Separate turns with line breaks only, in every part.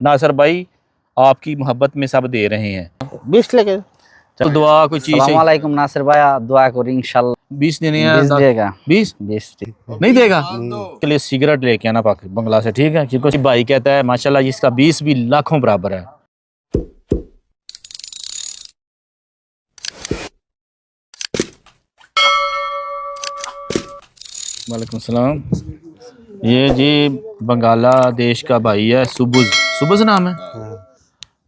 नासिर भाई आपकी मोहब्बत में सब दे रहे हैं।
20 लेके
चल दुआ कोई चीज
अस्सलाम वालेकुम नासिर भाई, दुआ करो इंशाल्लाह
20 देने हैं।
20 देगा।
20 नहीं देगा के लिए सिगरेट लेके आना पाक बंगला से, ठीक है? क्योंकि भाई कहता है माशाल्लाह इसका 20 भी लाखों बराबर है। वालेकुम सलाम। ये जी बांग्लादेश का भाई है, सुबुज नाम है।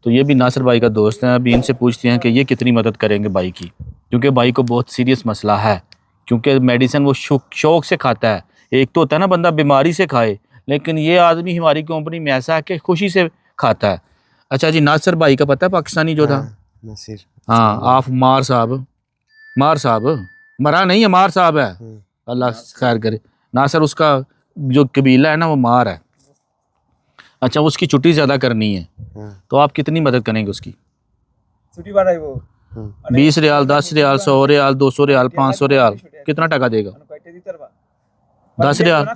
तो ये भी नासिर भाई का दोस्त है। अभी इनसे पूछते हैं कि ये कितनी मदद करेंगे भाई की, क्योंकि भाई को बहुत सीरियस मसला है। क्योंकि मेडिसिन वो शौक से खाता है। एक तो होता है ना बंदा बीमारी से खाए, लेकिन ये आदमी हमारी कंपनी में ऐसा है कि खुशी से खाता है। अच्छा जी, नासिर भाई का पता है पाकिस्तानी जो था?
नसीर।
हाँ, आप मार साहब मरा नहीं है, मार साहब है, अल्लाह खैर करे। नासिर उसका जो कबीला है ना वो मार है। अच्छा, उसकी छुट्टी ज़्यादा करनी है, तो आप कितनी मदद करेंगे उसकी?
छुट्टी बढ़ाई वो
20 रियाल, 10 रियाल, 100 रियाल, 200 रियाल, 500 रियाल, कितना टका देगा? 10 रियाल,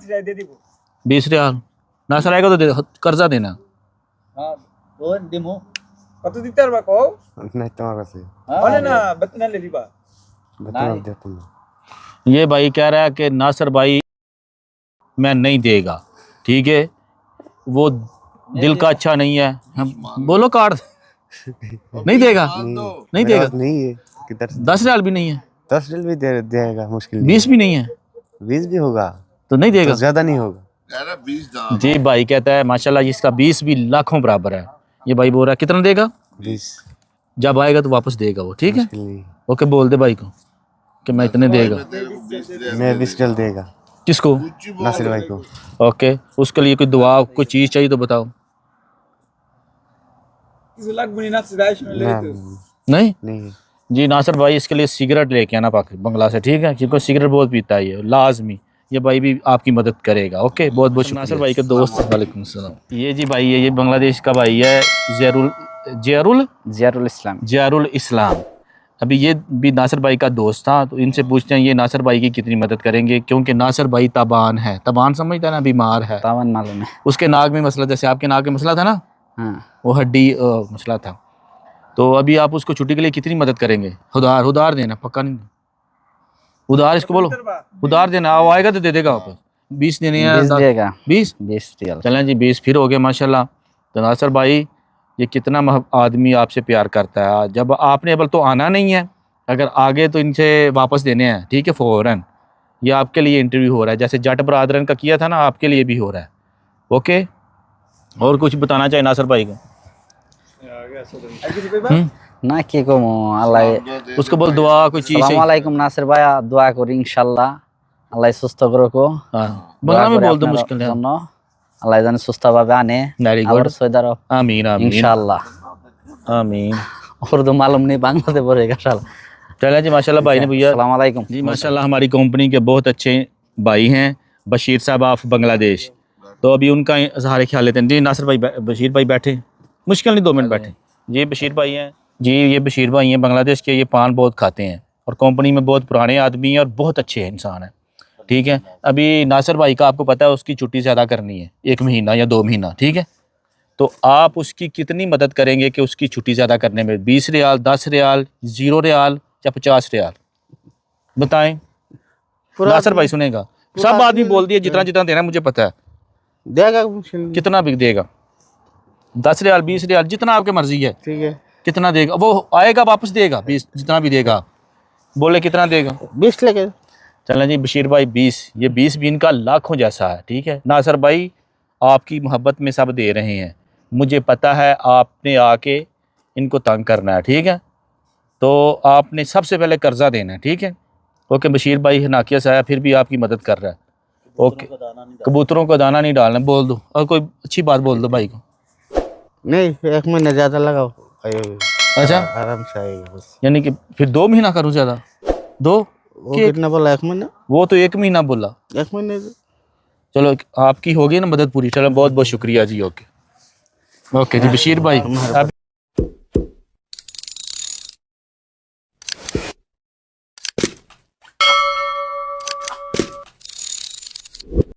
20 रियाल। नासिर आएगा तो कर्जा देना।
কত দিতে পারবা কও
नहीं तुम्हारा से
বলে না বেতন ले দিবা
बता दे तुम।
ये भाई कह रहा है कि नासिर भाई मैं नहीं देगा, ठीक है? वो दिल का अच्छा नहीं है। हम बोलो कार्ड नहीं देगा, नहीं देगा।
नहीं है किधर
10 रियाल भी नहीं है,
10 रियल भी देगा मुश्किल
20 भी नहीं है,
20 भी होगा
तो नहीं देगा।
तो ज्यादा नहीं होगा।
जी भाई कहता है माशाल्लाह इसका 20 भी लाखों बराबर है। ये भाई बोल रहा है कितना देगा?
20
जब आएगा तो वापस देगा वो, ठीक है?
मुश्किल नहीं।
ओके, बोल दे भाई को कि मैं इतने देगा।
मैं 20 रियल देगा
किसको?
नासिर भाई को।
ओके, उसके लिए कोई दुआ कोई चीज़ चाहिए तो बताओ।
কিছু লাগবে না সিরাইশ में ले तो
नहीं
नहीं
जी, नासिर भाई इसके लिए सिगरेट लेके आना पाक बंगला से, ठीक है? क्योंकि सिगरेट बहुत पीता है ये, लाजमी। ये भाई भी आपकी मदद करेगा। ओके, बहुत बहुत नासिर भाई के दोस्त। वालेकुम सलाम। ये जी भाई है, ये बांग्लादेश का भाई है, जियारुल इस्लाम। अभी ये भी नासिर भाई का दोस्त था। तो इनसे पूछते हैं ये नासिर भाई की कितनी मदद करेंगे, क्योंकि नासिर भाई ताबान है। ताबान समझता है ना, बीमार है।
तावन मालूम है।
उसके नाक में मसला, जैसे आपके नाक में मसला था ना,
हाँ।
वो हड्डी मसला था। तो अभी आप उसको छुट्टी के लिए कितनी मदद करेंगे? उधार देना, पक्का नहीं, उधार इसको बोलो, उधार देना। वो आएगा तो दे देगा वापस। 20 देने हैं,
20 देगा।
20
रियाल।
चलें जी, 20 फिर हो गए माशाल्लाह। तो नासिर भाई ये कितना आदमी आपसे प्यार करता है। जब आपने अब तो आना नहीं है, अगर आगे तो इनसे वापस देने हैं, ठीक है? फ़ौरन। ये आपके लिए इंटरव्यू हो रहा है, जैसे जट बरादरन का किया था ना, आपके लिए भी हो रहा है। ओके, और कुछ बताना चाहिए नासिर भाई को?
ना কি কম আল্লাহ
उसको बोल दुआ कोई चीज़
আসসালামু
चाहिए।
আলাইকুম নাসির ভাই, দোয়া করি ইনশাআল্লাহ আল্লাহ সুস্থ করুক।
हाँ, बांग्ला में बोल दो, मुश्किल है।
আল্লাহ জানে সুস্থভাবে আনে।
Very good.
আল্লাহর সৈয়দ আরব
आमीन आमीन
ইনশাআল্লাহ।
आमीन।
उर्दू मालूम नहीं, बांग्लादेश बोलेगा साला।
चलें जी माशाल्लाह भाई ने भैया।
अस्सलाम वालेकुम
जी माशाल्लाह हमारी कंपनी के बहुत अच्छे भाई हैं, बशीर साहब ऑफ बांग्लादेश। तो अभी उनका इजहार ख्याल लेते हैं। जी नासिर भाई, बशीर भाई बैठे, मुश्किल नहीं 2 मिनट बैठे। ये बशीर भाई हैं जी, ये बशीर भाई हैं बांग्लादेश के। ये पान बहुत खाते हैं और कंपनी में बहुत पुराने आदमी हैं और बहुत अच्छे इंसान हैं, ठीक है? अभी नासिर भाई का आपको पता है उसकी छुट्टी ज़्यादा करनी है, 1 महीना या 2 महीना, ठीक है? तो आप उसकी कितनी मदद करेंगे कि उसकी छुट्टी ज़्यादा करने में? 20 रियाल, 10 रियाल, 0 रियाल या 50 रियाल? बताएं। नासिर भाई सुनेगा, सब आदमी बोल दिए जितना जितना देना मुझे पता है।
देगा मुश्किल नहीं।
कितना भी देगा? 10 रियाल, 20 रियाल, जितना आपके मर्जी है।
ठीक है,
कितना देगा? वो आएगा वापस देगा 20, जितना भी देगा। बोले कितना देगा?
20 लेके
चलें जी बशीर भाई 20। ये 20 भी इनका लाखों जैसा है, ठीक है? नासिर भाई आपकी मोहब्बत में सब दे रहे हैं, मुझे पता है आपने आके इनको तंग करना है, ठीक है? तो आपने सबसे पहले कर्जा देना है, ठीक है? ओके, बशीर भाई नाकिया से आया फिर भी आपकी मदद कर रहा है। ओके, कबूतरों को दाना नहीं डालना, बोल दो। और कोई अच्छी बात बोल दो भाई को।
नहीं, 1 महीना ज्यादा लगाओ,
अच्छा,
आराम से आएगा बस।
यानी कि फिर 2 महीना करूँ ज़्यादा? 2
वो कितना बोला? 1 महीना।
वो तो 1 महीना बोला।
1 महीने
चलो आपकी होगी ना मदद पूरी। चलो बहुत बहुत शुक्रिया जी। ओके ओके जी बशीर भाई।